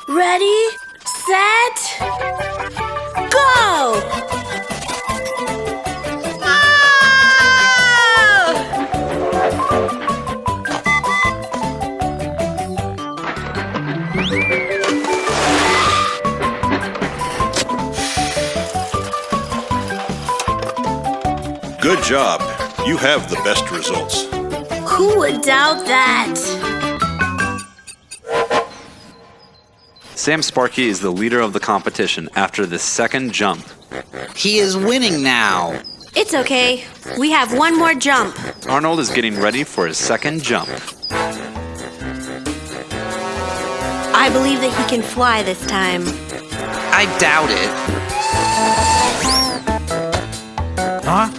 Ready, set, go! Good job. You have the best results. Who would doubt that? Sam Sparky is the leader of the competition after the second jump. He is winning now. It's okay. We have one more jump. Arnold is getting ready for his second jump. I believe that he can fly this time. I doubt it. Huh?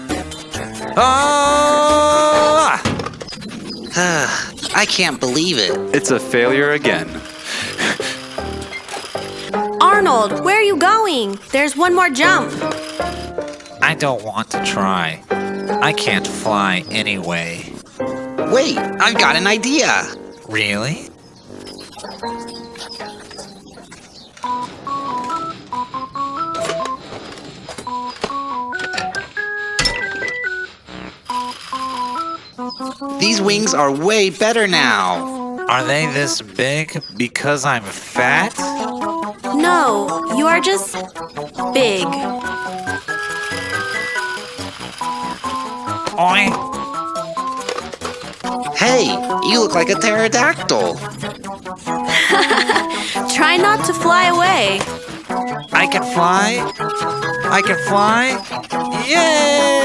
Ah! I can't believe it. It's a failure again. Arnold, where are you going? There's one more jump. I don't want to try. I can't fly anyway. Wait, I've got an idea. Really? These wings are way better now. Are they this big because I'm fat? No, you are just big. Oi! Hey, you look like a pterodactyl. Try not to fly away. I can fly! I can fly! Yay!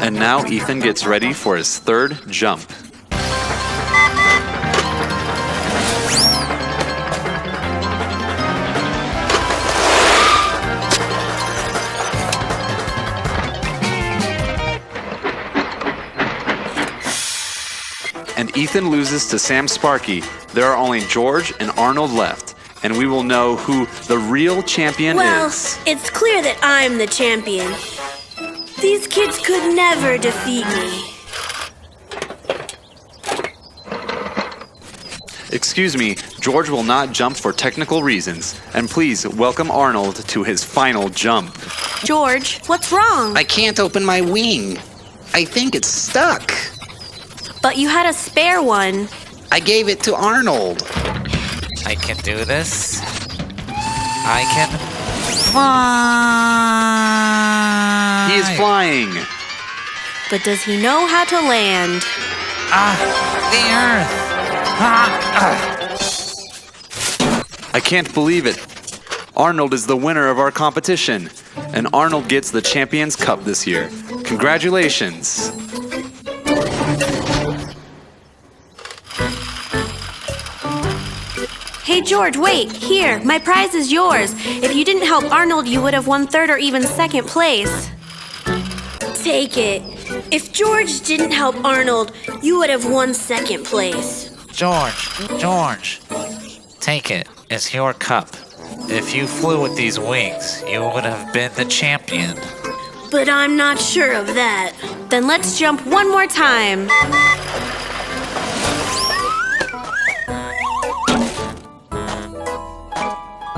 And now Ethan gets ready for his third jump. And Ethan loses to Sam Sparky. There are only George and Arnold left, and we will know who the real champion Well, is. it's clear that I'm the champion. These kids could never defeat me. Excuse me, George will not jump for technical reasons. And please welcome Arnold to his final jump. George, what's wrong? I can't open my wing. I think it's stuck. But you had a spare one. I gave it to Arnold. I can do this. I can fly! He is flying. But does he know how to land? The earth! I can't believe it. Arnold is the winner of our competition. And Arnold gets the Champions Cup this year. Congratulations. Hey, George, wait. Here, my prize is yours. If you didn't help Arnold, you would have won third or even second place. Take it. If George didn't help Arnold, you would have won second place. George, take it. It's your cup. If you flew with these wings, you would have been the champion. But I'm not sure of that. Then let's jump one more time.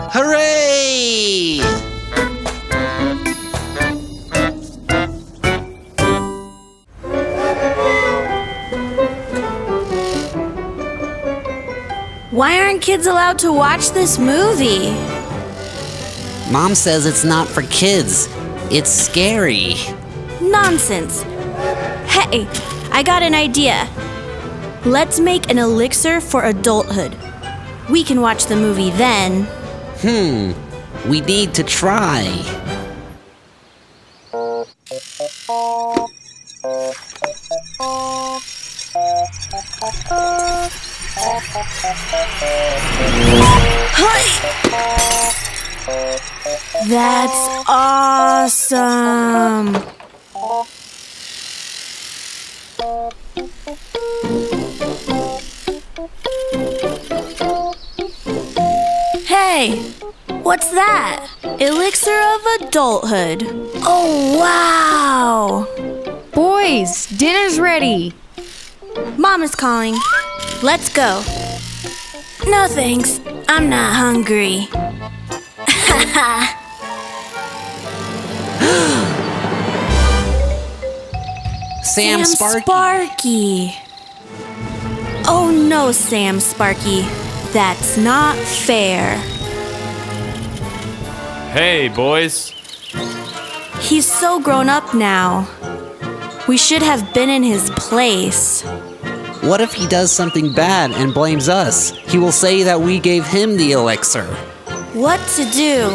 Hooray! Why aren't kids allowed to watch this movie? Mom says it's not for kids. It's scary. Nonsense. Hey, I got an idea. Let's make an elixir for adulthood. We can watch the movie then. We need to try. That's awesome. Hey, what's that? Elixir of adulthood. Oh, wow. Boys, dinner's ready. Mom is calling. Let's go. No thanks. I'm not hungry. Sam Sparky. Sparky. Oh no, Sam Sparky. That's not fair. Hey, boys. He's so grown up now. We should have been in his place. What if he does something bad and blames us? He will say that we gave him the elixir. What to do?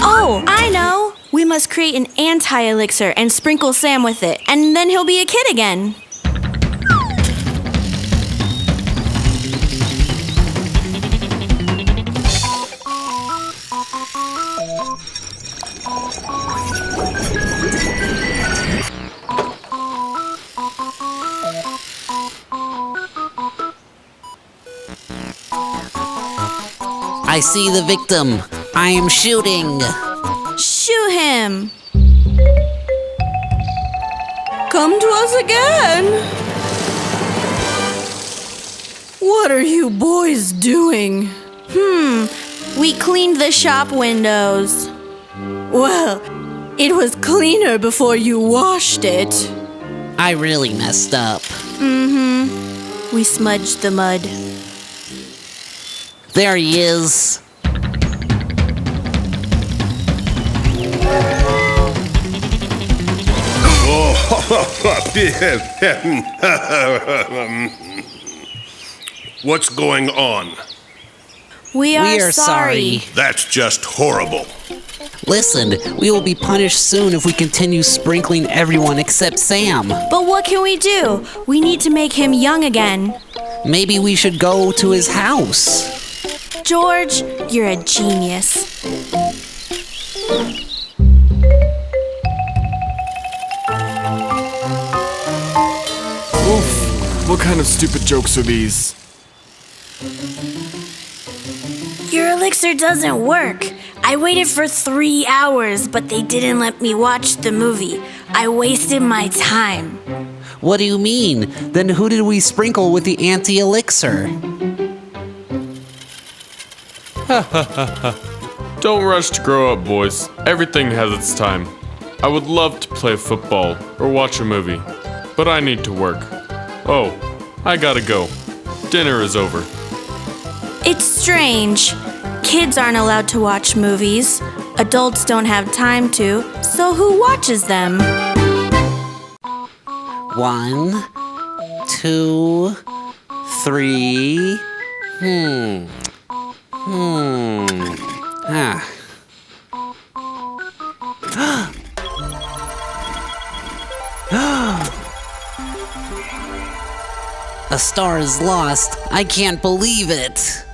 Oh, I know! We must create an anti-elixir and sprinkle Sam with it, and then he'll be a kid again. I see the victim. I am shooting. Shoot him! Come to us again! What are you boys doing? We cleaned the shop windows. Well, it was cleaner before you washed it. I really messed up. We smudged the mud. There he is. What's going on? We are, We are sorry. That's just horrible. Listen, we will be punished soon if we continue sprinkling everyone except Sam. But what can we do? We need to make him young again. Maybe we should go to his house. George, you're a genius. Oof. What kind of stupid jokes are these? Your elixir doesn't work. I waited for 3 hours, but they didn't let me watch the movie. I wasted my time. What do you mean? Then who did we sprinkle with the anti-elixir? Don't rush to grow up, boys. Everything has its time. I would love to play football or watch a movie, but I need to work. Oh, I gotta go. Dinner is over. It's strange. Kids aren't allowed to watch movies. Adults don't have time to, so who watches them? 1, 2, 3. A star is lost. I can't believe it.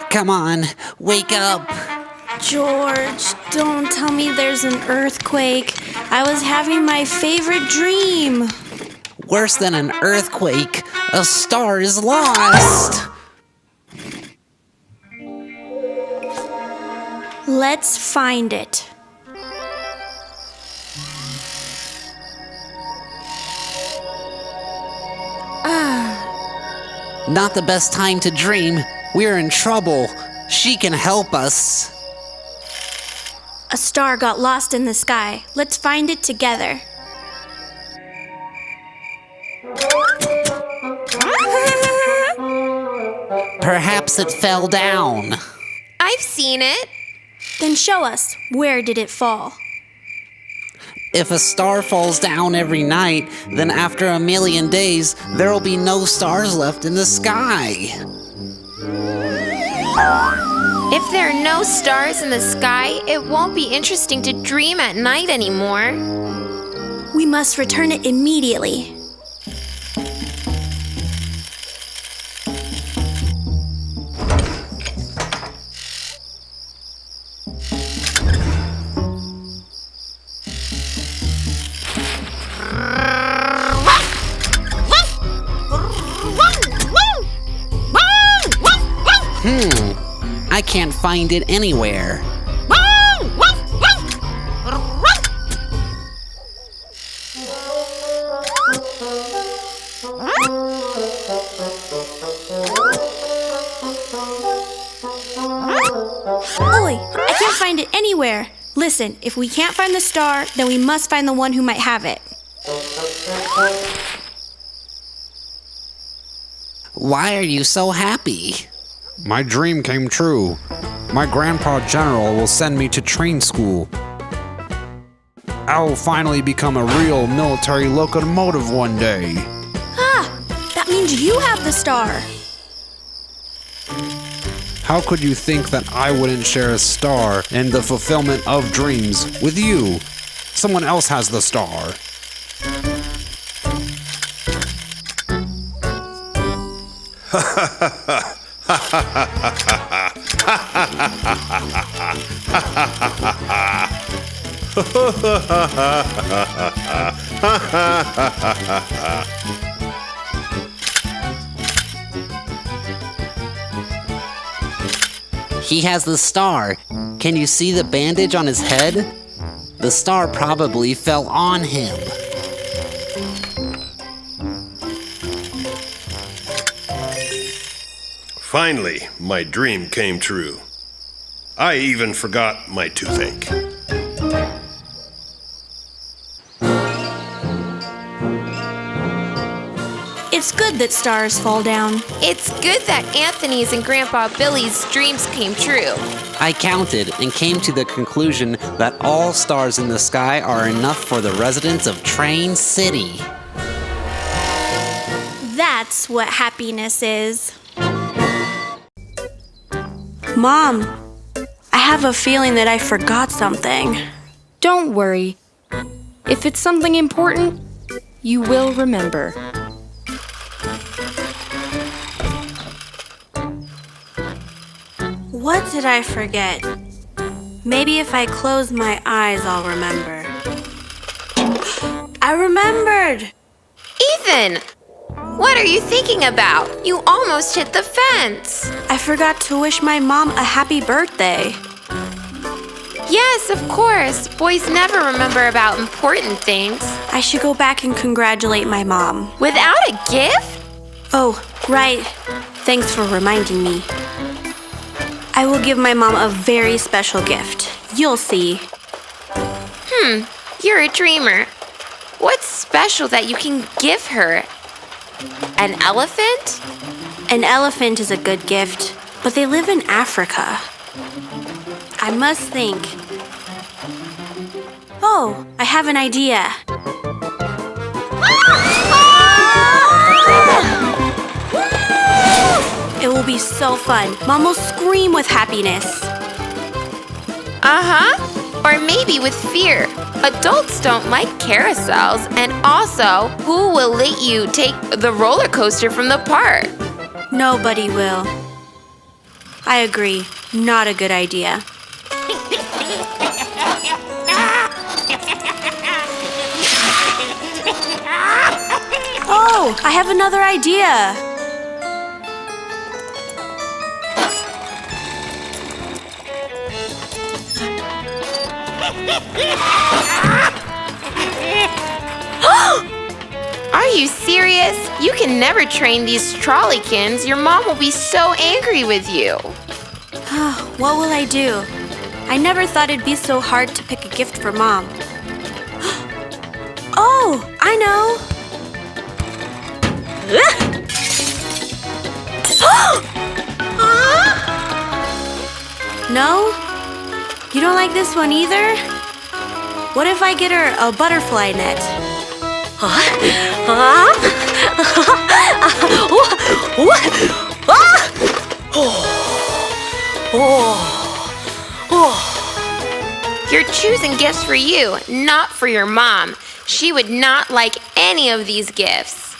Come on, wake up. George, don't tell me there's an earthquake. I was having my favorite dream. Worse than an earthquake, a star is lost. Let's find it. Not the best time to dream. We're in trouble. She can help us. A star got lost in the sky. Let's find it together. Perhaps it fell down. I've seen it. Then show us. Where did it fall? If a star falls down every night, then after 1,000,000 days, there will be no stars left in the sky. If there are no stars in the sky, it won't be interesting to dream at night anymore. We must return it immediately. I can't find it anywhere. Oi, I can't find it anywhere. Listen, if we can't find the star, then we must find the one who might have it. Why are you so happy? My dream came true. My Grandpa General will send me to train school. I will finally become a real military locomotive one day. Ah, that means you have the star. How could you think that I wouldn't share a star in the fulfillment of dreams with you? Someone else has the star. He has the star. Can you see the bandage on his head? The star probably fell on him. Finally, my dream came true. I even forgot my toothache. It's good that stars fall down. It's good that Anthony's and Grandpa Billy's dreams came true. I counted and came to the conclusion that all stars in the sky are enough for the residents of Train City. That's what happiness is. Mom, I have a feeling that I forgot something. Don't worry. If it's something important, you will remember. What did I forget? Maybe if I close my eyes, I'll remember. I remembered! Ethan! What are you thinking about? You almost hit the fence. I forgot to wish my mom a happy birthday. Yes, of course. Boys never remember about important things. I should go back and congratulate my mom. Without a gift? Oh, right. Thanks for reminding me. I will give my mom a very special gift. You'll see. You're a dreamer. What's special that you can give her? An elephant? An elephant is a good gift, but they live in Africa. I must think. Oh, I have an idea. It will be so fun. Mom will scream with happiness. Or maybe with fear. Adults don't like carousels, and also, who will let you take the roller coaster from the park? Nobody will. I agree. Not a good idea. Oh, I have another idea. Are you serious? You can never train these trolleykins. Your mom will be so angry with you. What will I do? I never thought it'd be so hard to pick a gift for Mom. Oh, I know. No? You don't like this one either? What if I get her a butterfly net? You're choosing gifts for you, not for your mom. She would not like any of these gifts.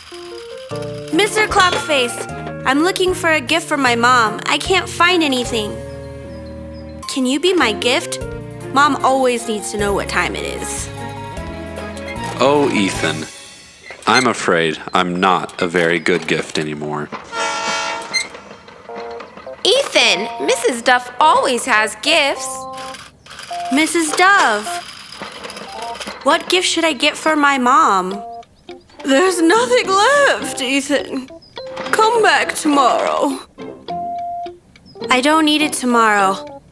Mr. Clockface, I'm looking for a gift for my mom. I can't find anything. Can you be my gift? Mom always needs to know what time it is. Oh, Ethan. I'm afraid I'm not a very good gift anymore. Ethan, Mrs. Duff always has gifts. Mrs. Dove, what gift should I get for my mom? There's nothing left, Ethan. Come back tomorrow. I don't need it tomorrow.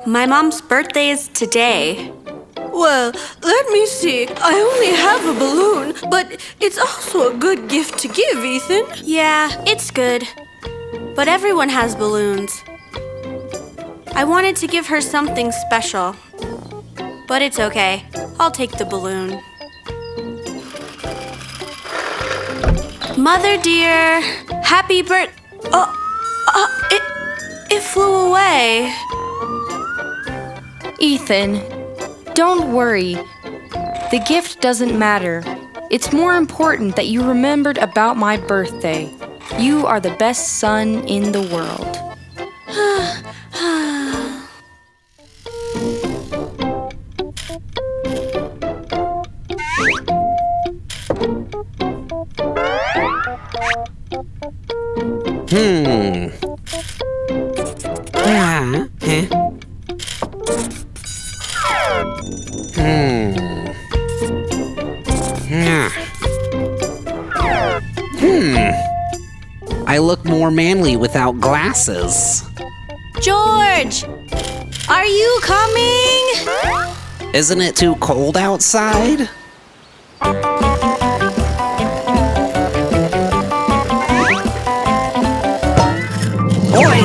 My mom's birthday is today. Well, let me see. I only have a balloon, but it's also a good gift to give, Ethan. Yeah, it's good. But everyone has balloons. I wanted to give her something special. But it's okay. I'll take the balloon. Mother dear, happy birth... It flew away. Ethan, don't worry. The gift doesn't matter. It's more important that you remembered about my birthday. You are the best son in the world. I look more manly without glasses. George! Are you coming? Isn't it too cold outside? Oi!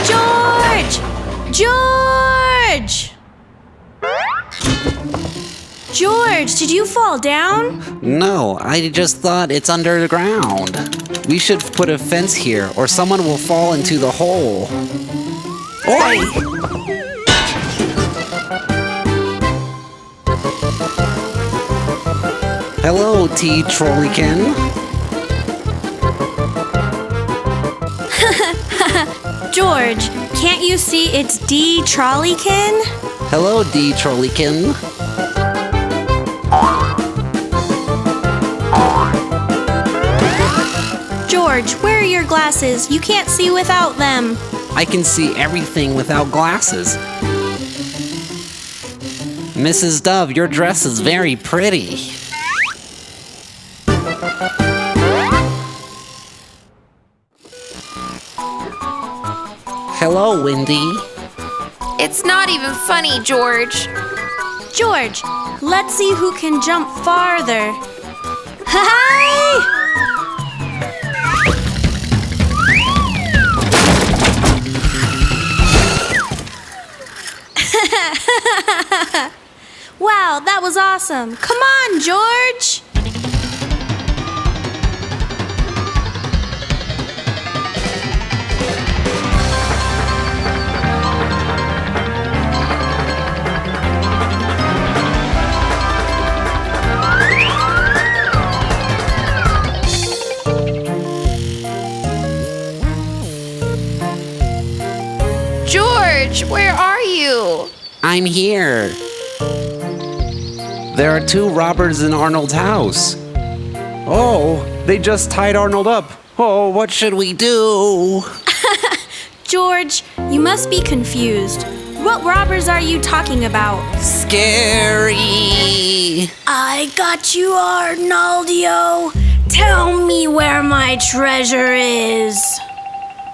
George! George! George, did you fall down? No, I just thought it's under the ground. We should put a fence here, or someone will fall into the hole. Oi! Hello, T. Trollykin. George, can't you see it's D. Trolleykin? Hello, D. Trollykin. George, where are your glasses? You can't see without them. I can see everything without glasses. Mrs. Dove, your dress is very pretty. Hello, Wendy. It's not even funny, George. George, let's see who can jump farther. Hi! Wow, that was awesome. Come on, George. George, where are you? I'm here. There are two robbers in Arnold's house. Oh, they just tied Arnold up. Oh, what should we do? George, you must be confused. What robbers are you talking about? Scary. I got you, Arnoldio. Tell me where my treasure is.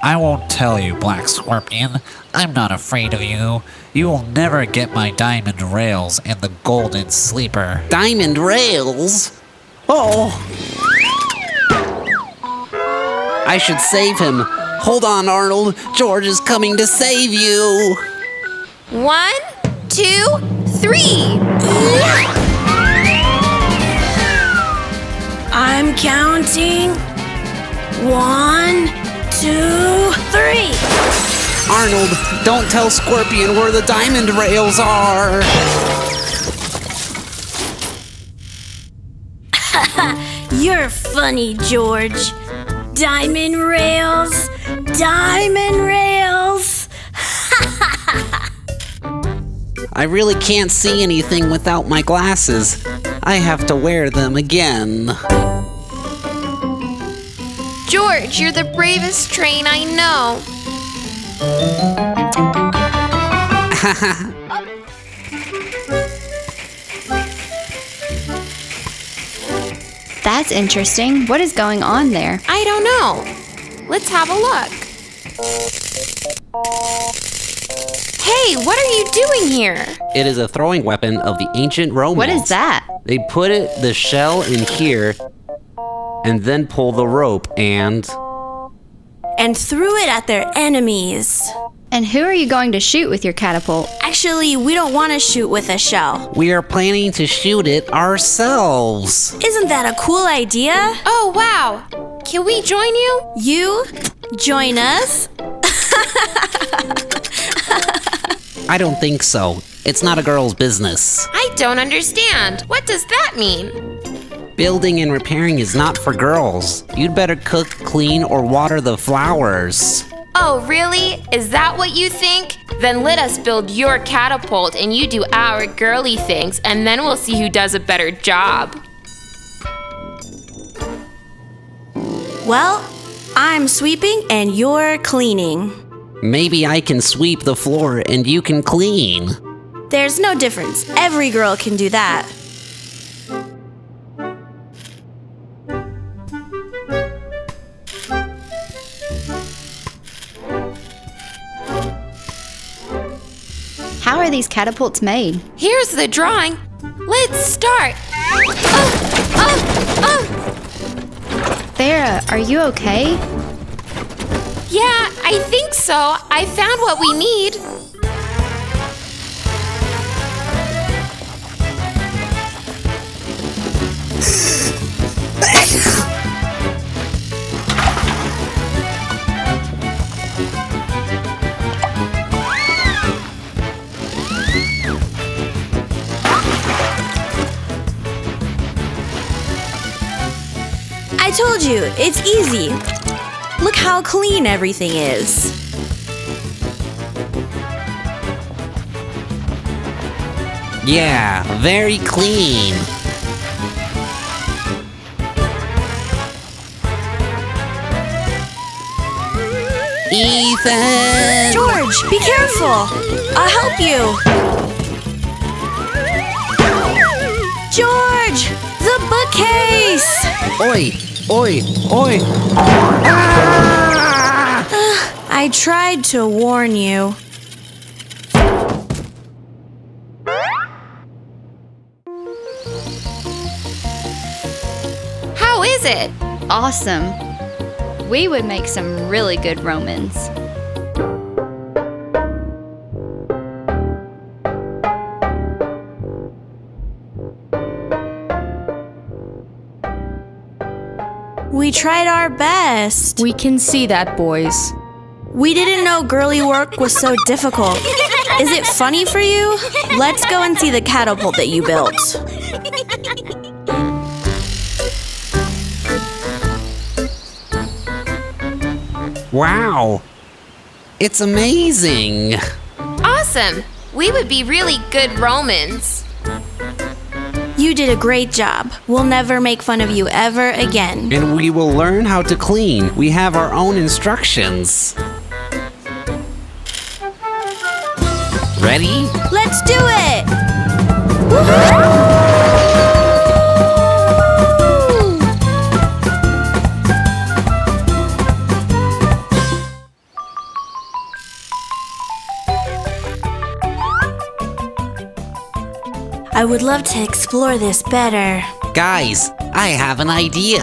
I won't tell you, Black Scorpion. I'm not afraid of you. You will never get my diamond rails and the golden sleeper. Diamond rails? Oh. I should save him. Hold on, Arnold. George is coming to save you. 1, 2, 3. I'm counting. 1, 2, 3. Arnold, don't tell Scorpion where the diamond rails are. You're funny, George. Diamond rails. Diamond rails. I really can't see anything without my glasses. I have to wear them again. George, you're the bravest train I know. That's interesting. What is going on there? I don't know. Let's have a look. Hey, what are you doing here? It is a throwing weapon of the ancient Romans. What is that? They put the shell in here and then pull the rope and threw it at their enemies. And who are you going to shoot with your catapult? Actually, we don't want to shoot with a shell. we are planning to shoot it ourselves. Isn't that a cool idea? Oh, wow. Can we join you? You join us? I don't think so. It's not a girl's business. I don't understand. What does that mean? Building and repairing is not for girls. You'd better cook, clean, or water the flowers. Oh, really? Is that what you think? Then let us build your catapult and you do our girly things, and then we'll see who does a better job. Well, I'm sweeping and you're cleaning. Maybe I can sweep the floor and you can clean. There's no difference. Every girl can do that. How are these catapults made? Here's the drawing. Let's start. Farah, are you okay? Yeah, I think so. I found what we need. I told you, it's easy. Look how clean everything is. Yeah, very clean. Ethan! George, be careful. I'll help you. George, the bookcase. Oi! Oi! Oi! I tried to warn you. How is it? Awesome. We would make some really good Romans. We tried our best. We can see that, boys. We didn't know girly work was so difficult. Is it funny for you? Let's go and see the catapult that you built. Wow! It's amazing! Awesome. We would be really good Romans. You did a great job. We'll never make fun of you ever again. And we will learn how to clean. We have our own instructions. Ready? Let's do it! I would love to explore this better. Guys, I have an idea.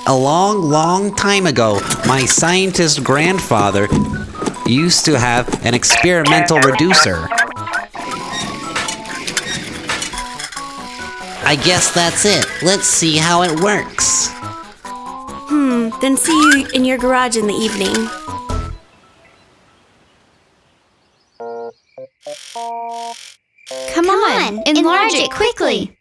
A long, long time ago, my scientist grandfather used to have an experimental reducer. I guess that's it. Let's see how it works. Then see you in your garage in the evening. Come on, enlarge it quickly.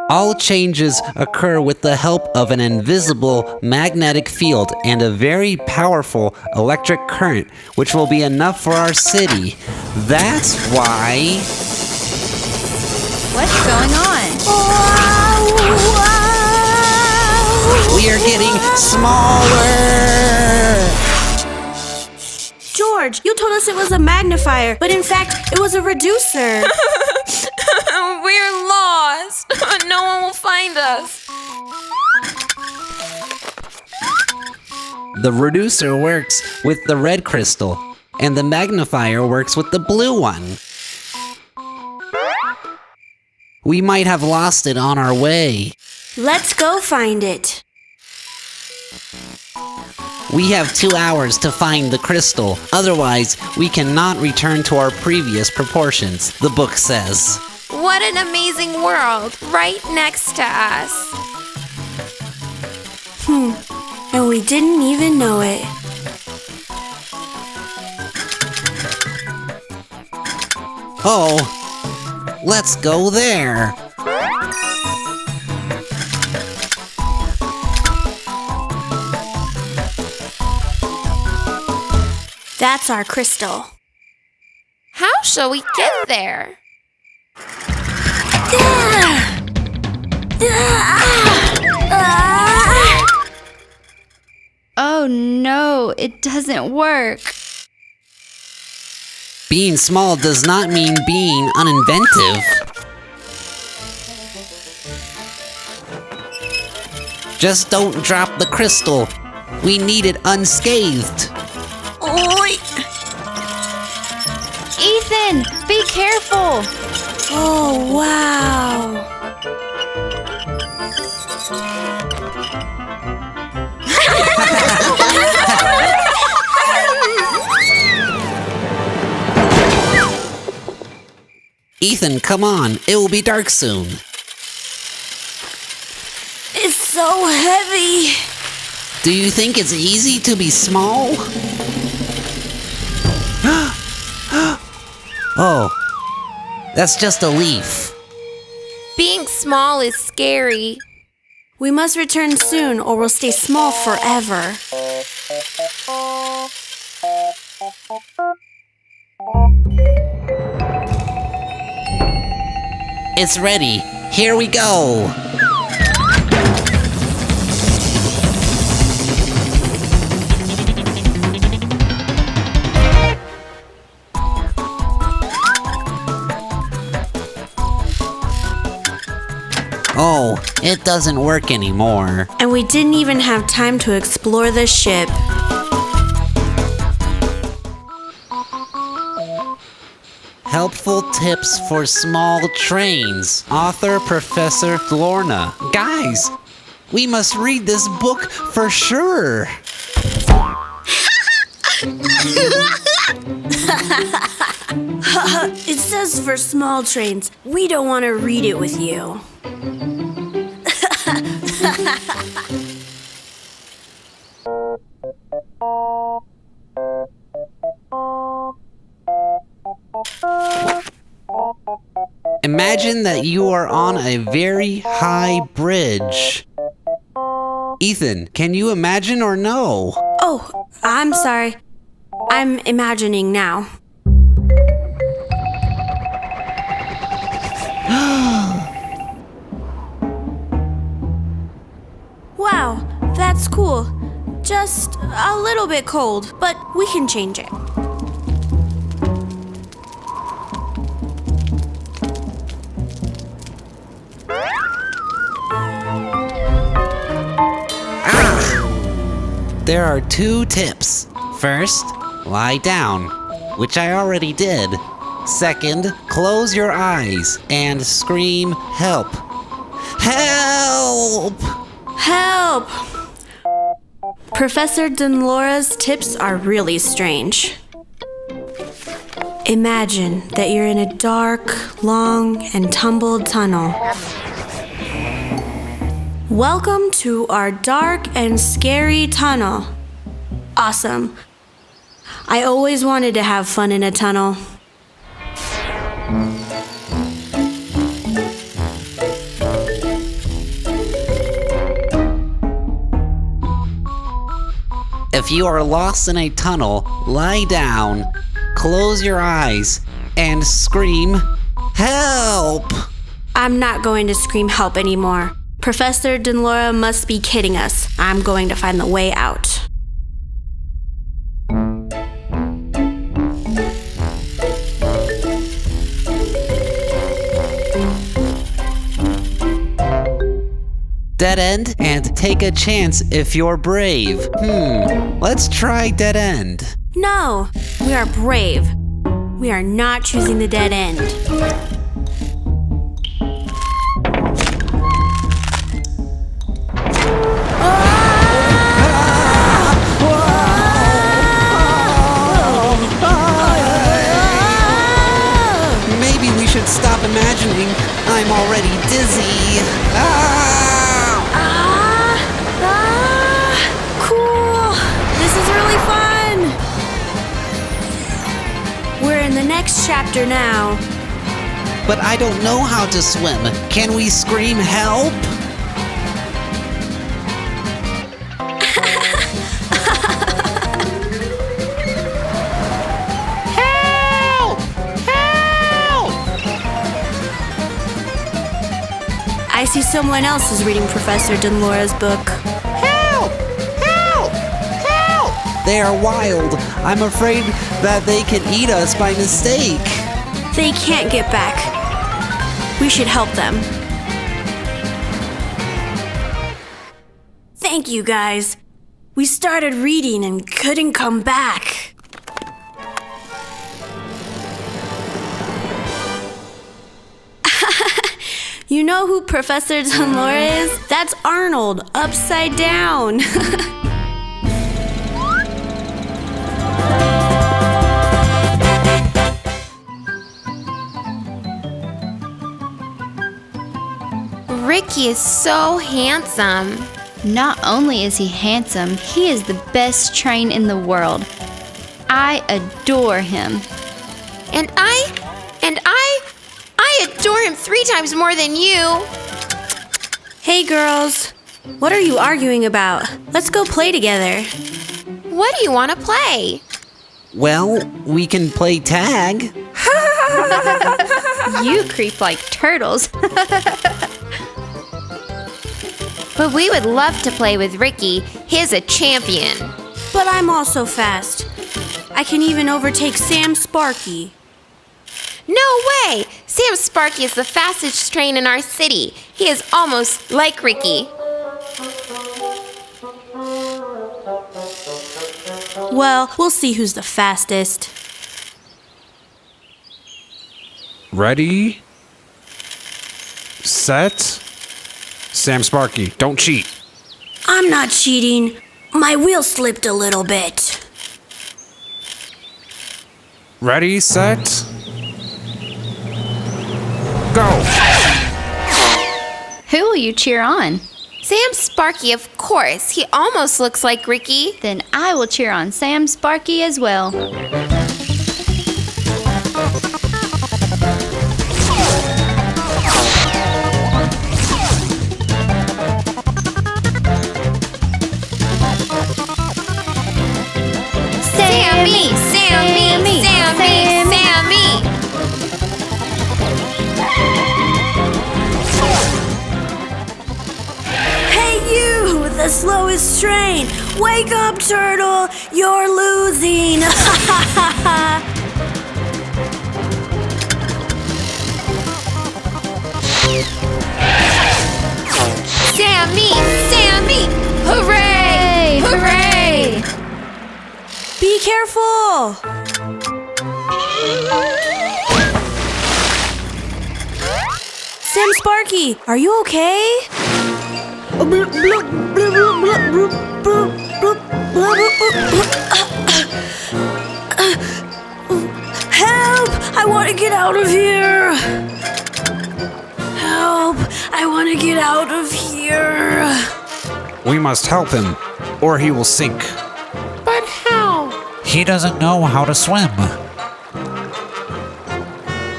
All changes occur with the help of an invisible magnetic field and a very powerful electric current, which will be enough for our city. That's why... What's going on? We are getting smaller! George, you told us it was a magnifier, but in fact, it was a reducer. We're lost. No one will find us. The reducer works with the red crystal, and the magnifier works with the blue one. We might have lost it on our way. Let's go find it. We have 2 hours to find the crystal. Otherwise, we cannot return to our previous proportions, the book says. What an amazing world, right next to us. And we didn't even know it. Oh, let's go there. That's our crystal. How shall we get there? Oh no, it doesn't work. Being small does not mean being uninventive. Just don't drop the crystal. We need it unscathed. Oi! Ethan, be careful. Oh, wow. Ethan, come on. It will be dark soon. It's so heavy. Do you think it's easy to be small? Oh, that's just a leaf. Being small is scary. We must return soon or we'll stay small forever. It's ready. Here we go. Oh, it doesn't work anymore. And we didn't even have time to explore the ship. Helpful tips for small trains. Author Professor Lorna. Guys, we must read this book for sure. It says for small trains. We don't want to read it with you. Imagine that you are on a very high bridge. Ethan, can you imagine or no? Oh, I'm sorry. I'm imagining now. Wow, that's cool. Just a little bit cold, but we can change it. There are 2 tips. First, lie down, which I already did. Second, close your eyes and scream help. Help! Help! Professor Dunlora's tips are really strange. Imagine that you're in a dark, long, and tumbled tunnel. Welcome to our dark and scary tunnel. Awesome. I always wanted to have fun in a tunnel. If you are lost in a tunnel, lie down, close your eyes, and scream, "Help!" I'm not going to scream help anymore. Professor Denlora must be kidding us. I'm going to find the way out. Dead end and take a chance if you're brave. Let's try dead end. No, we are brave. We are not choosing the dead end. Maybe we should stop imagining I'm already dizzy. Cool! This is really fun! We're in the next chapter now. But I don't know how to swim. Can we scream help? I see someone else is reading Professor Denlora's book. Help! Help! Help! They are wild. I'm afraid that they can eat us by mistake. They can't get back. We should help them. Thank you, guys. We started reading and couldn't come back. You know who Professor Denlora is? That's Arnold, upside down. Ricky is so handsome. Not only is he handsome, he is the best train in the world. I adore him. And I adore him 3 times more than you. Hey, girls. What are you arguing about? Let's go play together. What do you want to play? Well, we can play tag. You creep like turtles. But we would love to play with Ricky. He's a champion. But I'm also fast. I can even overtake Sam Sparky. No way! Sam Sparky is the fastest train in our city. He is almost like Ricky. Well, we'll see who's the fastest. Ready? Set? Sam Sparky, don't cheat. I'm not cheating. My wheel slipped a little bit. Ready, set, go! Who will you cheer on? Sam Sparky, of course. He almost looks like Ricky. Then I will cheer on Sam Sparky as well. Sammy! Sammy! Sammy! Sammy! Hey, you with the slowest train! Wake up, turtle! You're losing! Sammy! Sammy! Hooray! Hooray! Be careful! Sam Sparky, are you okay? Help! I want to get out of here! Help! I want to get out of here! We must help him, or he will sink. But how? He doesn't know how to swim.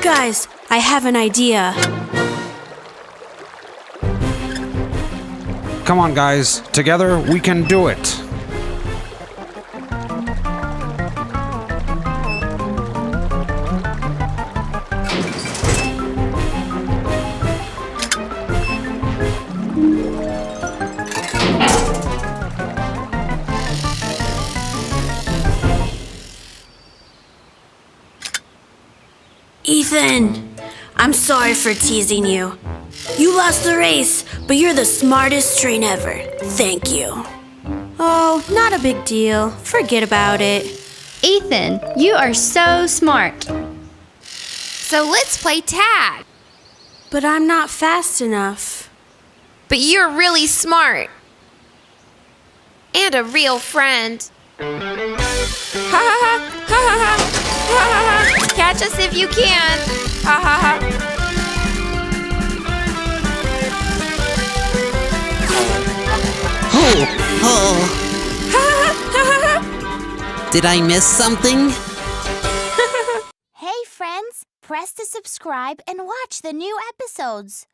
Guys, I have an idea. Come on, guys. Together, we can do it. Ethan, I'm sorry for teasing you. You lost the race, but you're the smartest train ever. Thank you. Oh, not a big deal. Forget about it. Ethan, you are so smart. So let's play tag. But I'm not fast enough. But you're really smart. And a real friend. Ha ha ha, ha ha ha, ha ha ha. Catch us if you can. Ha ha ha. Did I miss something? Hey friends, press to subscribe and watch the new episodes.